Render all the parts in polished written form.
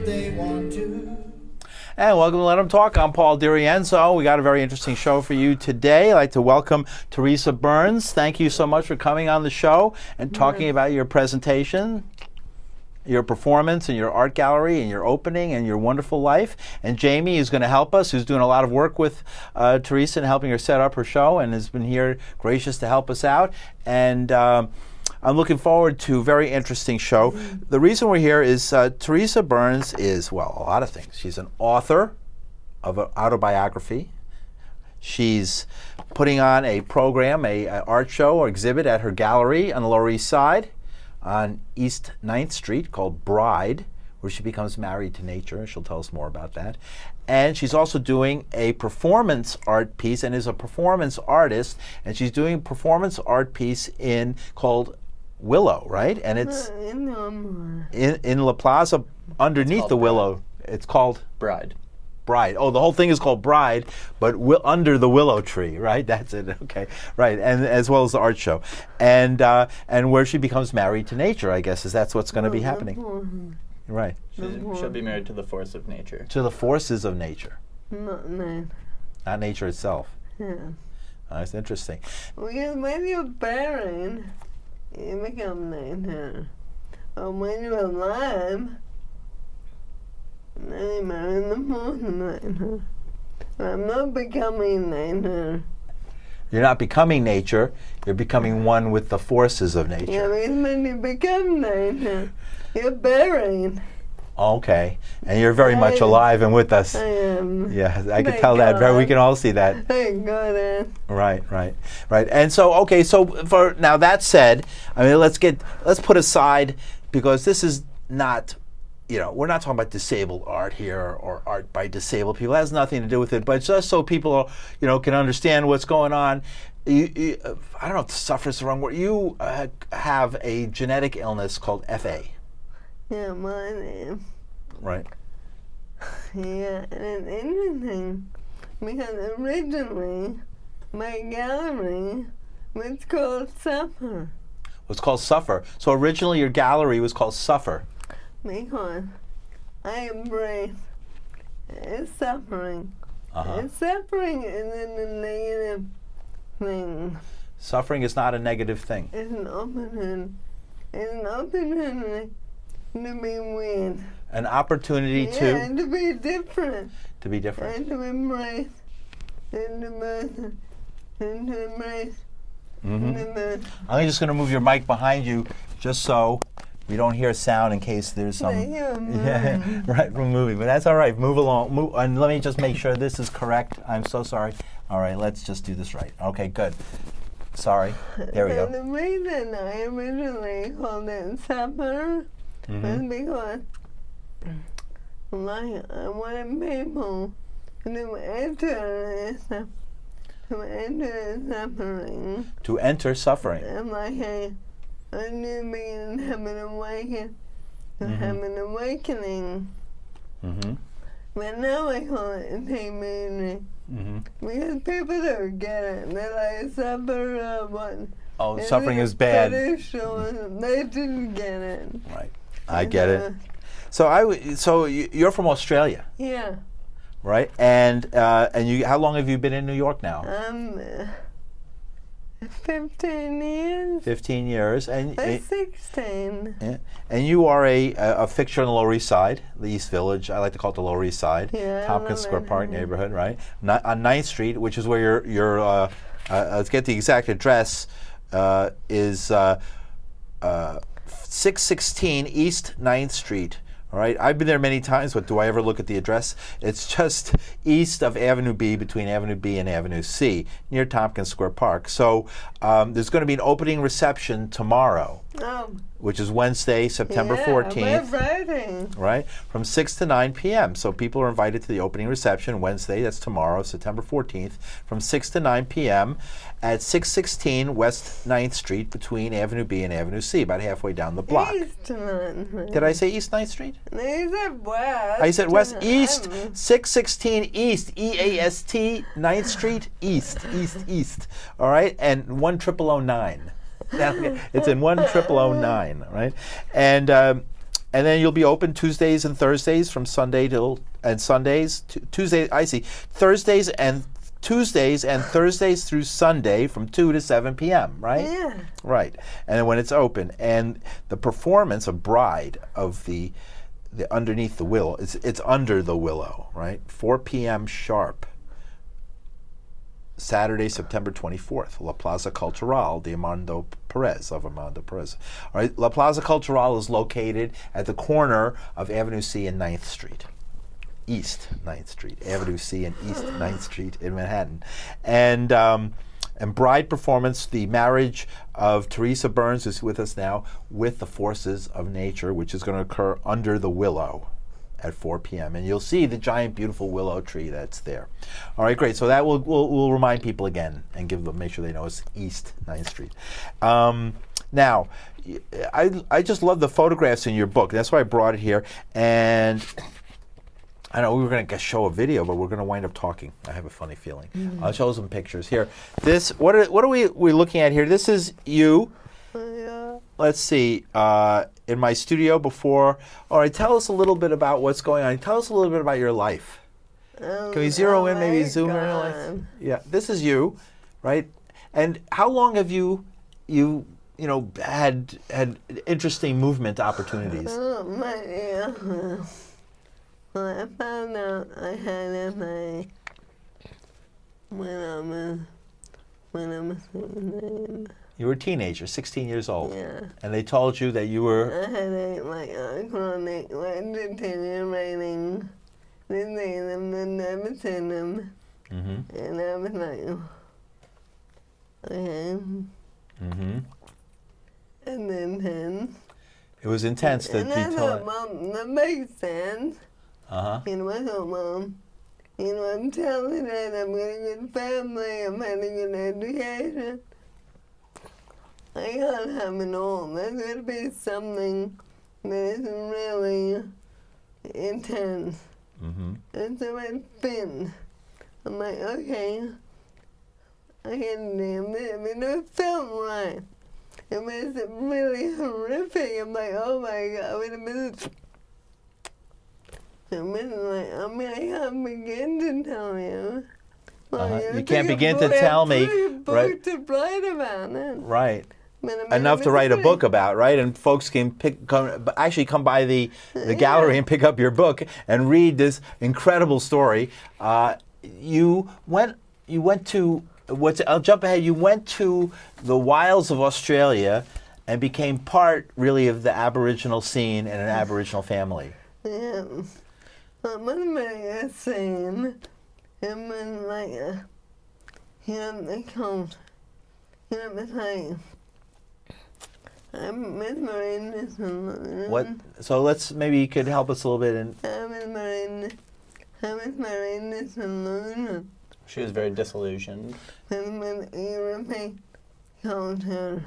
they want to. And welcome to Let 'Em Talk. I'm Paul DiRienzo. We got a very interesting show for you today. I'd like to welcome Theresa Byrnes. Thank you so much for coming on the show and talking about your presentation, your performance and your art gallery and your opening and your wonderful life. And Jamie is going to help us, who's doing a lot of work with Theresa and helping her set up her show and has been here gracious to help us out. And I'm looking forward to a very interesting show. The reason we're here is Theresa Byrnes is, well, a lot of things. She's an author of an autobiography. She's putting on a program, a art show or exhibit at her gallery on the Lower East Side on East 9th Street called Bride, where she becomes married to nature. She'll tell us more about that. And she's also doing a performance art piece and is a performance artist. And she's doing a performance art piece called Willow, right? And it's in La Plaza underneath the Willow. It's called Bride. Bride. Oh, the whole thing is called Bride, but under the willow tree, right? That's it. Okay, right. And as well as the art show, and where she becomes married to nature, I guess, that's what's going to be happening. Right. She'll be married to the force of nature. To the forces of nature. Not nature itself. Yeah. That's interesting. Because when you're buried, you become nature. But when you're alive, then you're married the force of nature. I'm not becoming nature. You're not becoming nature. You're becoming one with the forces of nature. Yeah, because when you become nature, you're buried. Okay, and you're very much alive and with us. I am. Yeah, I can tell that. We can all see that. Thank God. Right. And so, okay, so for now that said, I mean, let's put aside, because this is not, we're not talking about disabled art here or art by disabled people. It has nothing to do with it, but just so people, can understand what's going on. I don't know if suffer is the wrong word. You have a genetic illness called FA. Yeah, my name. Right. Yeah, and it's interesting because originally my gallery was called Suffer. Was called Suffer. So originally your gallery was called Suffer. Because I embrace suffering. And suffering isn't a negative thing. Suffering is not a negative thing. It's an opportunity. It's an opportunity to be weird. An opportunity to be different. To be different. And to embrace. And to embrace. I'm just going to move your mic behind you just so we don't hear sound in case there's some... right, we're moving. But that's all right. Move along. And let me just make sure this is correct. I'm so sorry. All right, let's just do this right. Okay, good. Sorry. There we go. The reason I originally called it Supper was because I wanted people to enter suffering. To enter suffering. And a new being have an awakening. Have an awakening. But now I call it community. Because people don't get it. They're like, suffer what? Oh, suffering is bad. They didn't get it. Right. I get it. So you're from Australia. Yeah. Right? And you, how long have you been in New York now? 15 years. 15 years. And 16. Yeah. And you are a fixture on the Lower East Side, the East Village. I like to call it the Lower East Side. Yeah, Tompkins Square Park neighborhood, right? On 9th Street, which is where your let's get the exact address, is 616 East 9th Street. All right, I've been there many times, but do I ever look at the address? It's just east of Avenue B, between Avenue B and Avenue C, near Tompkins Square Park. So there's going to be an opening reception tomorrow, which is Wednesday, September 14th. We're right, from 6 to 9 p.m. So people are invited to the opening reception Wednesday, that's tomorrow, September 14th, from 6 to 9 p.m. at 616 West 9th Street between Avenue B and Avenue C, about halfway down the block. Did I say East 9th Street? No, you said West. I said West, East, 616 East, E-A-S-T, 9th Street, East. All right, and 10009. It's in 10009, right? And and then you'll be open Tuesdays and Thursdays from Sunday till and Sundays. Tuesday, I see. Tuesdays and Thursdays through Sunday from 2 to 7 p.m., right? Yeah. Right. And then when it's open, and the performance of Bride of the Underneath the Willow, it's Under the Willow, right? 4 p.m. sharp. Saturday, September 24th, La Plaza Cultural de Armando Perez. All right, La Plaza Cultural is located at the corner of Avenue C and 9th Street. East 9th Street, Avenue C and East 9th Street in Manhattan. And Bride performance, the marriage of Theresa Byrnes is with us now with the forces of nature, which is going to occur under the willow at 4 p.m. And you'll see the giant, beautiful willow tree that's there. All right, great. So that we'll remind people again and make sure they know it's East 9th Street. Now, I just love the photographs in your book. That's why I brought it here. And I know we were going to show a video, but we're going to wind up talking. I have a funny feeling. I'll show some pictures here. What are we looking at here? This is you. Let's see. In my studio before. All right, tell us a little bit about what's going on. Tell us a little bit about your life. Can we zero in, maybe zoom in your life? Yeah, this is you, right? And how long have you had interesting movement opportunities? Well, I found out I had MA when I was You were a teenager, 16 years old. Yeah. And they told you that you were... I had a chronic deteriorating disease and never seen them. And I was like, okay. And then it was intense that and I you thought, told... Mom, that makes sense. I thought, Mom, I'm talented, I'm got a good family, I'm having a good education. I can't have it all. There's got to be something that is really intense. And so I spin. I'm like, okay, I can do it. I mean, it felt right. It was really horrific. I'm like, oh my God, wait a minute. I can't begin to tell you. Well, you can't begin to tell me, right? To write about it. Right. Enough to write a book about, right? And folks can come by the gallery and pick up your book and read this incredible story. You went to I'll jump ahead. You went to the wilds of Australia and became part, really, of the Aboriginal scene and an Aboriginal family. Yeah. One man saying, him and like the coast. The time. I'm with Marine. What? So maybe you could help us a little bit. I'm with Marine. She was very disillusioned. And with European culture,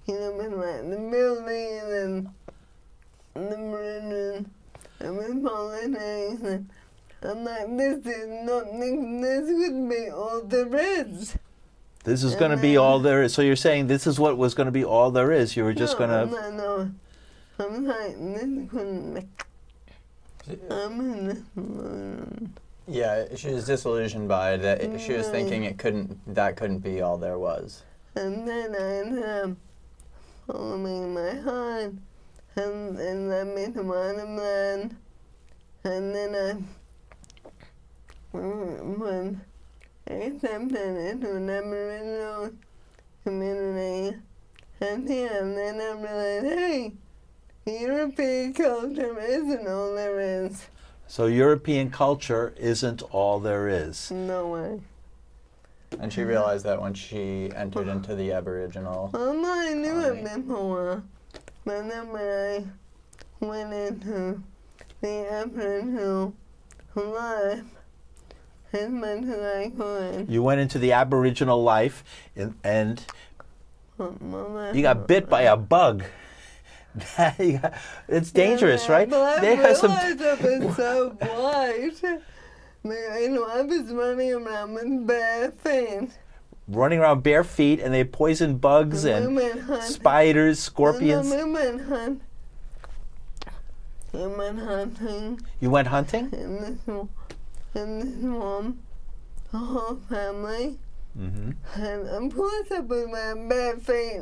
with like the buildings and the bridges and with politics. And I'm like, this could be all there is. This is going to be all there is. So you're saying this is what was going to be all there is. You were just going to... No. I'm like, this couldn't be. Yeah, she was disillusioned by that. She was thinking that couldn't be all there was. And then I ended up following my heart and led me to Wonderland. And then I was accepted into an Aboriginal community. And then I realized, hey, European culture isn't all there is. So European culture isn't all there is. No way. And she realized that when she entered into the Aboriginal. Well, I knew it before, but then when I went into the Aboriginal life, as much as I could. You went into the Aboriginal life and you got bit by a bug. It's dangerous, right? But I realized I've been so blind. I was running around with bare feet. Running around bare feet, and they poison bugs and spiders, scorpions. I went hunting You went hunting? in this swamp, the whole family. Mm-hmm. And of course I put my bare feet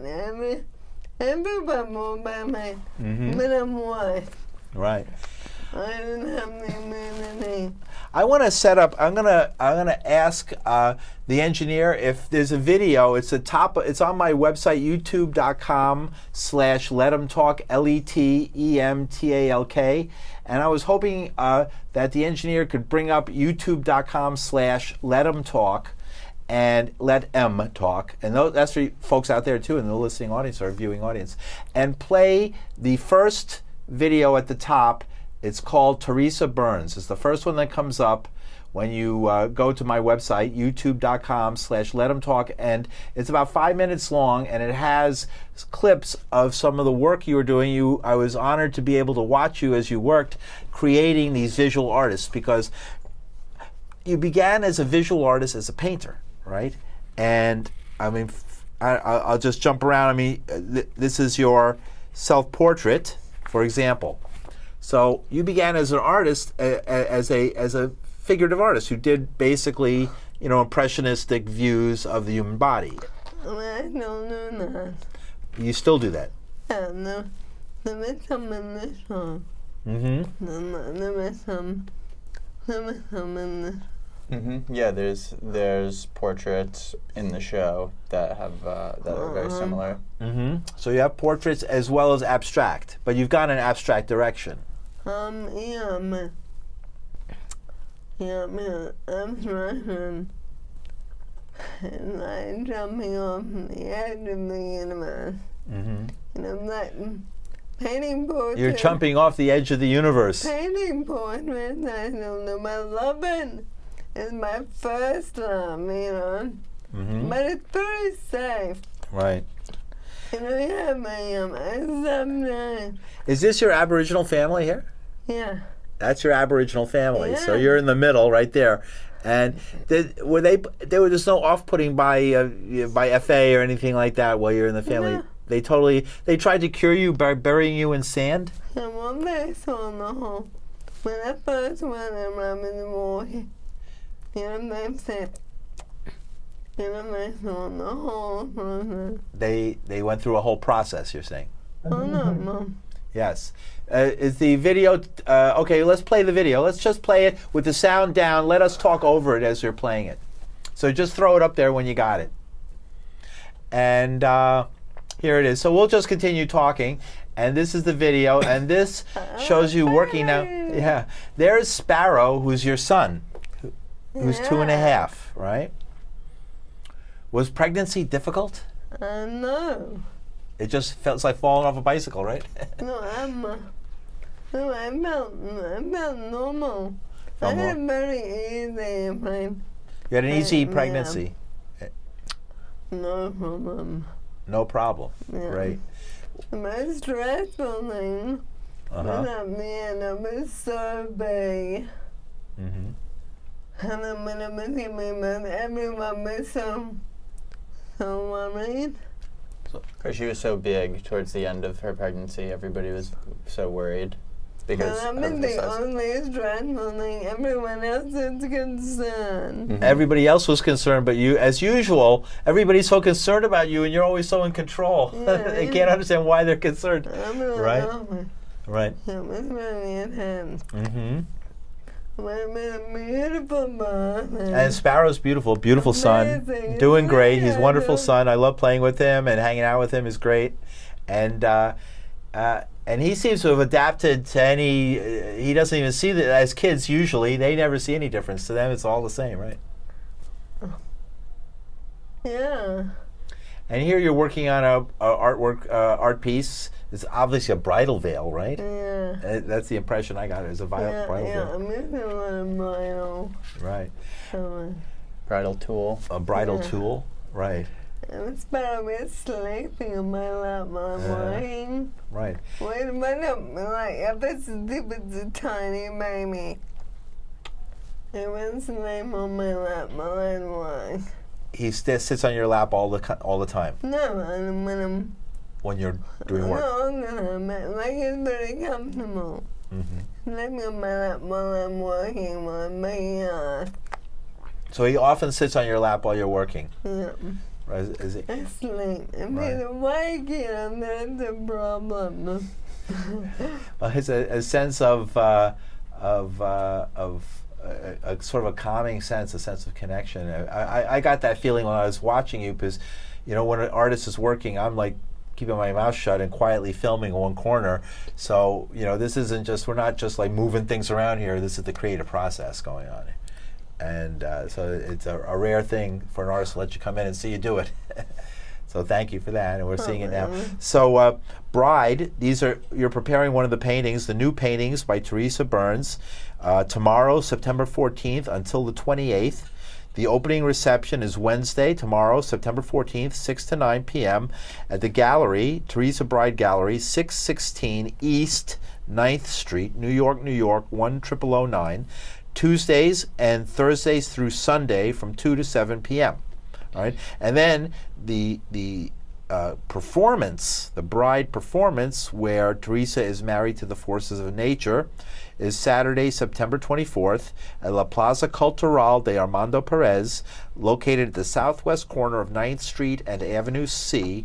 everybody more bare feet. Mm-hmm. But I'm white. Right. I didn't have the immunity. I want to set up. I'm gonna ask the engineer if there's a video. It's It's on my website, youtube.com/letemtalk LETEMTALK. And I was hoping that the engineer could bring up youtube.com/letemtalk and let M talk, and that's for folks out there too in the listening audience or viewing audience, and play the first video at the top. It's called Theresa Byrnes. It's the first one that comes up when you go to my website, youtube.com/letemtalk, and it's about 5 minutes long, and it has clips of some of the work you were doing. I was honored to be able to watch you as you worked creating these visual artists, because you began as a visual artist, as a painter, right? And I mean, I'll just jump around. I mean, this is your self-portrait, for example. So you began as an artist, as a figurative artist who did basically, impressionistic views of the human body. I don't know that. You still do that? Yeah, there was some in this song. Mm-hmm. There was some in this. Mm-hmm. Yeah, there's portraits in the show that have that are very similar. Mm-hmm. So you have portraits as well as abstract, but you've gone in abstract direction. I'm trying and like jumping off the edge of the universe. Mm-hmm. And I'm like painting portraits. You're jumping off the edge of the universe. Painting portraits, I don't know. My loving is my first love, Mm-hmm. But it's very safe. Right. Yeah, Is this your Aboriginal family here? yeah. That's your Aboriginal family. So Yeah. you're in the middle, right there. And there were just no off-putting by FA or anything like that while you're in the family. No. They tried to cure you by burying you in sand. And one day I saw the hole. When I first went around in the water, they said, they saw the hole. They went through a whole process, you're saying? Oh no, Mom. Yes. Is the video, okay, let's play the video. Let's just play it with the sound down. Let us talk over it as you're playing it. So just throw it up there when you got it. And here it is. So we'll just continue talking. And this is the video. And this shows you working now. Yeah. There's Sparrow, who's your son, who's 2.5, right? Was pregnancy difficult? No. It just felt like falling off a bicycle, right? No, I felt normal. I had a very easy time. You had an easy Yeah. pregnancy. No problem. No problem. Yeah. Great. The most stressful thing was Uh-huh. at the end, I was so big. Mm-hmm. And then when I was in my mouth, everyone was so worried. Because she was so big towards the end of her pregnancy, everybody was so worried because And of I'm the the size. only stressful thing. Everyone else is concerned. Mhm. Everybody else was concerned, but you, as usual, everybody's so concerned about you, and you're always so in control. Yeah. They can't understand why they're concerned. I'm really Right. over. Right. It was really intense. Mm-hmm. But it was a beautiful birthday. And Sparrow's beautiful, beautiful son, Amazing. doing great. He's a Yeah, wonderful I know. son. I love playing with him, and hanging out with him is great. And he seems to have adapted to any. He doesn't even see that as kids. Usually, they never see any difference. To them, it's all the same, right? Yeah. And here you're working on a art piece. It's obviously a bridal veil, right? Yeah. That's the impression I got. It was a bridal Yeah, veil. I'm missing a bridal. Right. Bridal tool. A bridal Yeah. tool. Right. And Sparrow sleeping on my lap while I'm working. Right. Wait a minute, like, this is a tiny baby. He was sleep on my lap while I'm working. He sits on your lap all the time No, when I'm when you're doing work. no, like it's very comfortable. sleeping on my lap while I'm working, while I'm making art. So he often sits on your lap while you're working. Yeah. Right? Is it? I sleep. If Right. he's awake, that's a problem. Well, it's a sense of a sort of a calming sense, a sense of connection. I got that feeling when I was watching you, because, you know, when an artist is working, I'm like keeping my mouth shut and quietly filming one corner. So, you know, this isn't just, we're not just like moving things around here. This is the creative process going on. And so it's a rare thing for an artist to let you come in and see you do it. So thank you for that, and we're seeing it now. So Bride, you're preparing one of the paintings, the new paintings by Theresa Byrnes, tomorrow, September 14th until the 28th. The opening reception is Wednesday, tomorrow, September 14th, 6 to 9 p.m. at the gallery, Theresa Bride Gallery, 616 East 9th Street, New York, 10009. Tuesdays and Thursdays through Sunday from 2 to 7 p.m. All right, and then the performance, the Bride performance, where Theresa is married to the forces of nature, is Saturday, September 24th at La Plaza Cultural de Armando Perez, located at the southwest corner of 9th Street and Avenue C,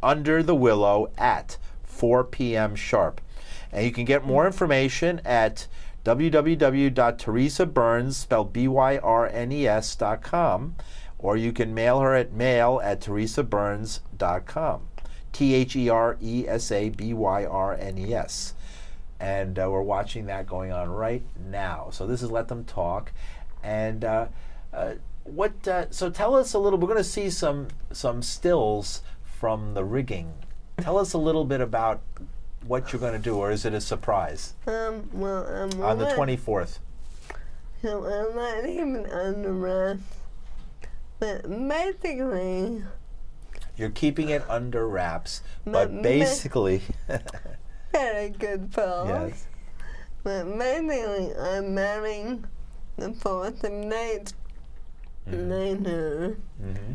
under the Willow at 4 p.m. sharp. And you can get more information at www.theresabyrnes, spelled BYRNES.com, or you can mail her at mail@theresabyrnes.com, TheresaByrnes. And we're watching that going on right now. So this is Let Them Talk. And so tell us a little, we're going to see some stills from the rigging. Tell us a little bit about what you're going to do, or is it a surprise? Well, on the 24th. So I'm not even on the wraps. But basically, you're keeping it under wraps, but basically, very good Paul. Yes. But basically, I'm marrying the 4th of night later.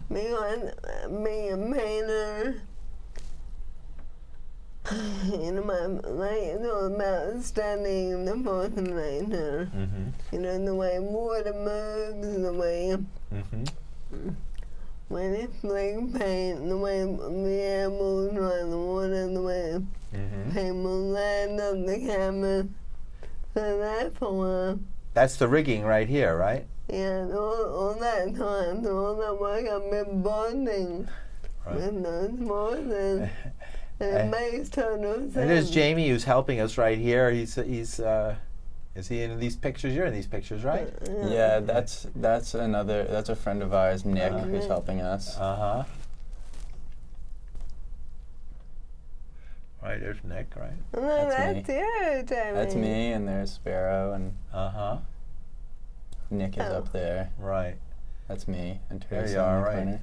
Because being a painter, you know, it's all about studying the 4th of nature. You know, the way water moves, the way when it's like paint, the way the air moves around the water, the way paint will land on the canvas. So that's that's the rigging right here, right? Yeah, all that time, all that work I've been bonding with those voices. And it makes total sense. And there's Jamie, who's helping us right here. He's is he in these pictures? You're in these pictures, right? Yeah, that's a friend of ours, Nick, who's helping us. Right, there's Nick, right? That's me. you, Jamie. That's me, and there's Sparrow, and Nick is up there. Right. That's me, and There Teresa you are, in the right. corner.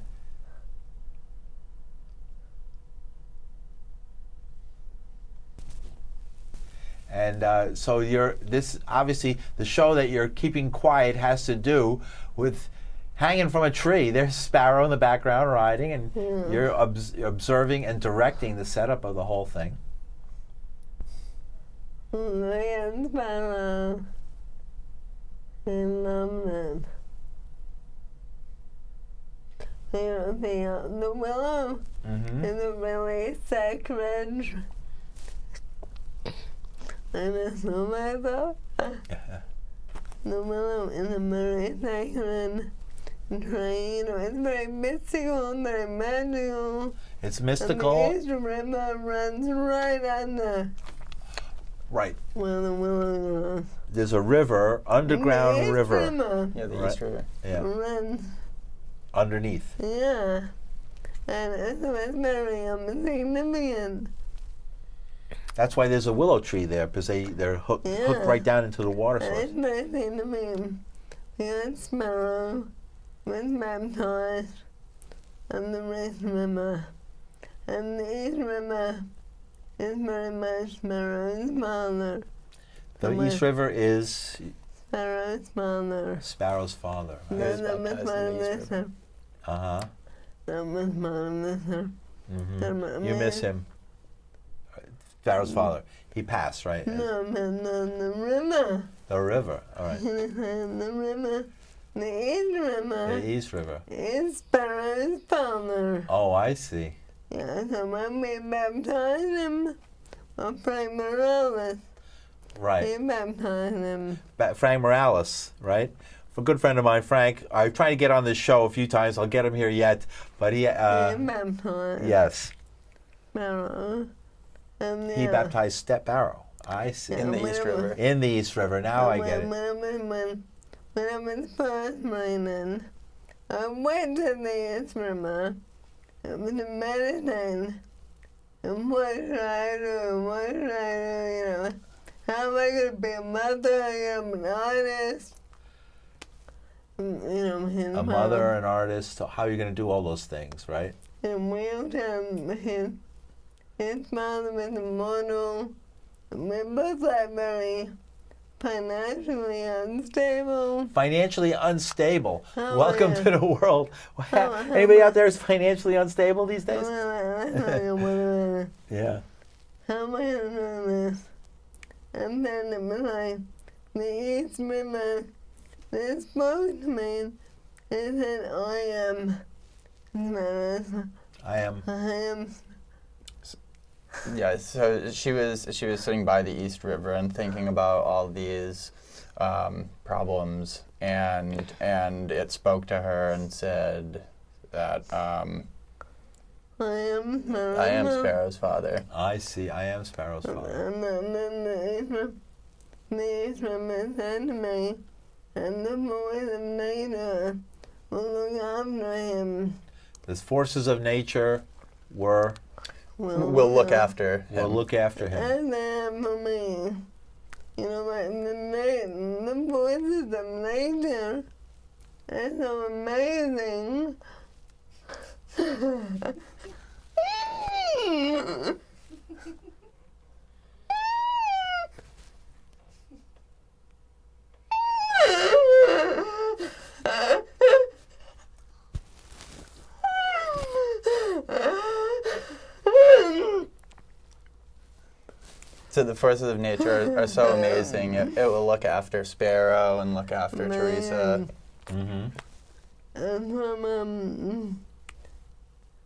And so this obviously, the show that you're keeping quiet has to do with hanging from a tree. There's Sparrow in the background riding, and you're observing and directing the setup of the whole thing. Sparrow. I love that. The willow is a really sacred. And it's no matter. The willow is a very sacred tree. You know, it's very mystical, very magical. It's mystical. And the East River runs right under. Right. Where the willow goes. There's a river, underground river. Yeah, the Right. East River. Yeah. Runs. Underneath. Yeah. And it's very significant. That's why there's a willow tree there, because they're hooked right down into the water And source. it's very significant. Because Sparrow was baptized on the East River. And the East River is very much Sparrow's father. The East River is Sparrow's father. Sparrow's father. Right? He was That was baptized part in of the East this. River. That was part of this. You miss him. Pharaoh's father. He passed, right? No, man, on the river. The river. All right. The river. The East River. The East River. Is Pharaoh's father. Oh, I see. Yeah, so when we baptized him, Frank Morales, Right. he baptized him. Frank Morales, right? A good friend of mine, Frank. I've tried to get on this show a few times. I'll get him here yet, but he. He baptized Yes. Pharaoh. And He baptized Step Arrow. I see. In the East River. In the East River. Now I get it. When I was first raining, I went to the East River. It was a medicine. And what should I do? What should I do? You know, how am I going to be a mother? I'm an artist. You know, his A mother, an artist. So how are you going to do all those things, right? in wheelchair, his father was immortal. We both are very financially unstable. Financially unstable. Oh, Welcome yeah. to the world. Oh, Anybody out there is financially unstable these days? Yeah. How am I going to do this? And then it was like, the East River, they spoke to me. They said, I am. I am. Yeah, so she was sitting by the East River and thinking about all these problems, and it spoke to her and said that I am Sparrow's father. I see. I am Sparrow's father. And then the East River said to me, and the boys of nature will look after him. The forces of nature were We'll look after him. will look after him. And then for me, you know, like the voices of nature are so amazing. So the forces of nature are so amazing. It will look after Sparrow and look after Theresa. Mm-hmm.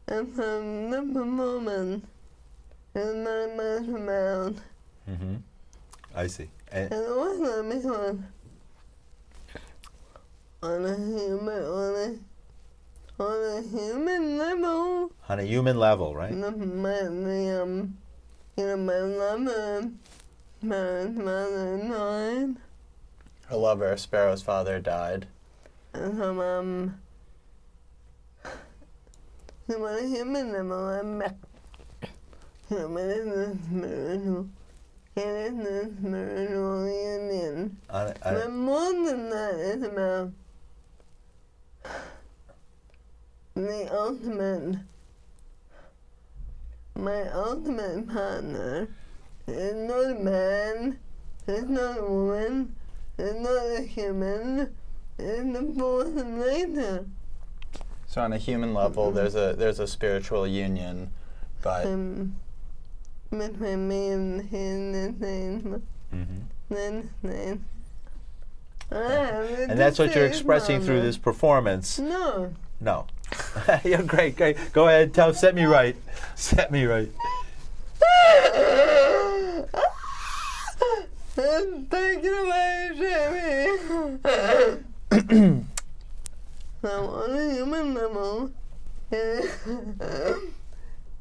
And from the performance is not much about. Mm-hmm. I see. And And also because on a human level, on a human level, right? my lover, my mother died, Her lover, Sparrow's father, died. and so on a human level, I'm back. Human is the spiritual. It is the spiritual union. But more than that, it's about the ultimate. My ultimate partner is not a man, it's not a woman, it's not a human, it's the force of nature. So on a human level, there's a spiritual union, but Between me and his name. Then and that's what you're expressing through this performance. No. No. You're great, great. Go ahead, set me right. Set me right. Take it away, Jamie. So on a human level, it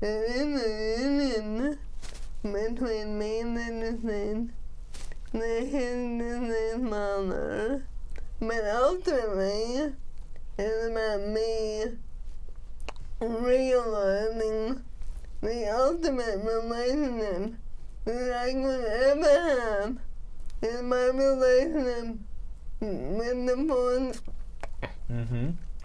is a union between me and his mother. But ultimately, it's about me realizing the ultimate relationship that I could ever have is my relationship with the force,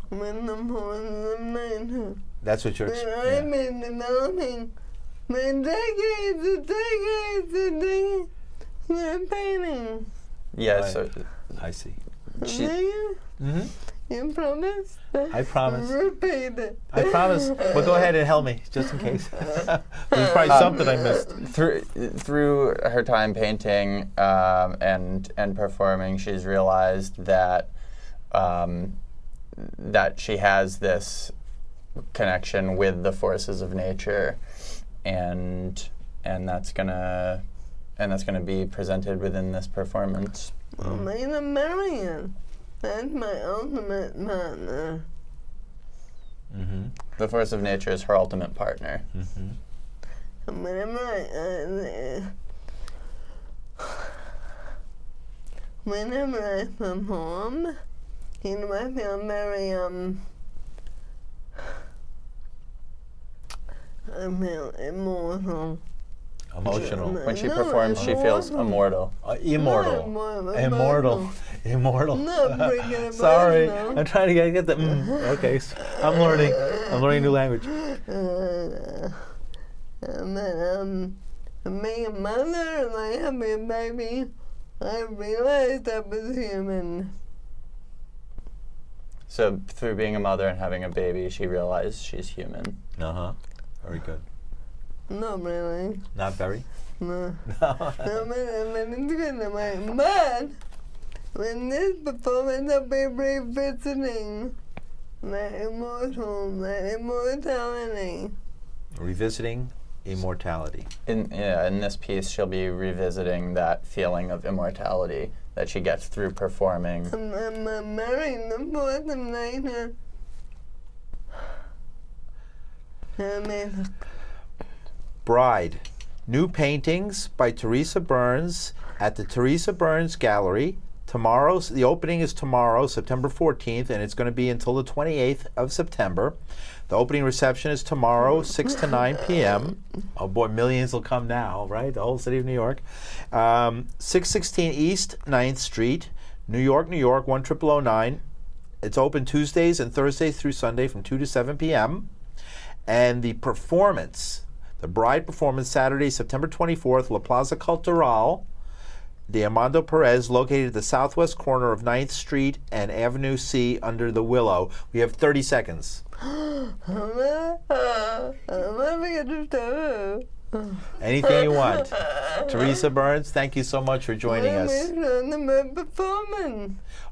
with the forces of nature. That's what you're That I've been developing for decades and decades and decades through painting. yeah. Right. So I see. she, You promise? I promise. Repeat it. I promise. But go ahead and help me, just in case. There's probably something I missed. Through her time painting and performing, she's realized that that she has this connection with the forces of nature, and that's gonna be presented within this performance. I'm gonna marry him. That's my ultimate partner. Mm-hmm. The force of nature is her ultimate partner. Mm-hmm. And whenever I perform, I feel very I feel immortal. Emotional. When she No, performs, she feels immortal. immortal. Immortal. Immortal. No, bring it Sorry, back now. I'm trying to get the. Okay, so I'm learning a new language. Being a mother and I having a baby, I realized I was human. So through being a mother and having a baby, she realized she's human. Uh-huh. Very good. Not really. Not very? No. No, but it's good. But when this performance, I'll be revisiting my immortality. Revisiting immortality. In this piece, she'll be revisiting that feeling of immortality that she gets through performing. I'm marrying the force of nature. Bride. New paintings by Theresa Byrnes at the Theresa Byrnes Gallery. Tomorrow, the opening is tomorrow, September 14th, and it's going to be until the 28th of September. The opening reception is tomorrow, 6 to 9 p.m. Oh boy, millions will come now, right? The whole city of New York. 616 East 9th Street, New York, 10009. It's open Tuesdays and Thursdays through Sunday from 2 to 7 p.m. And the performance, the bride performance, Saturday, September 24th, La Plaza Cultural de Armando Perez, located at the southwest corner of 9th Street and Avenue C under the Willow. We have 30 seconds. Anything you want. Theresa Byrnes, thank you so much for joining us.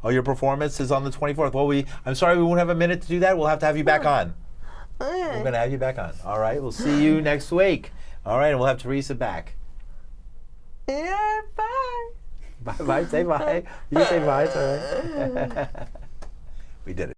Oh, your performance is on the 24th. Well, I'm sorry we won't have a minute to do that. We'll have to have you back on. We're going to have you back on. All right, we'll see you next week. All right, and we'll have Theresa back. Yeah, bye. Bye-bye. Say bye. You can say bye. It's all right. We did it.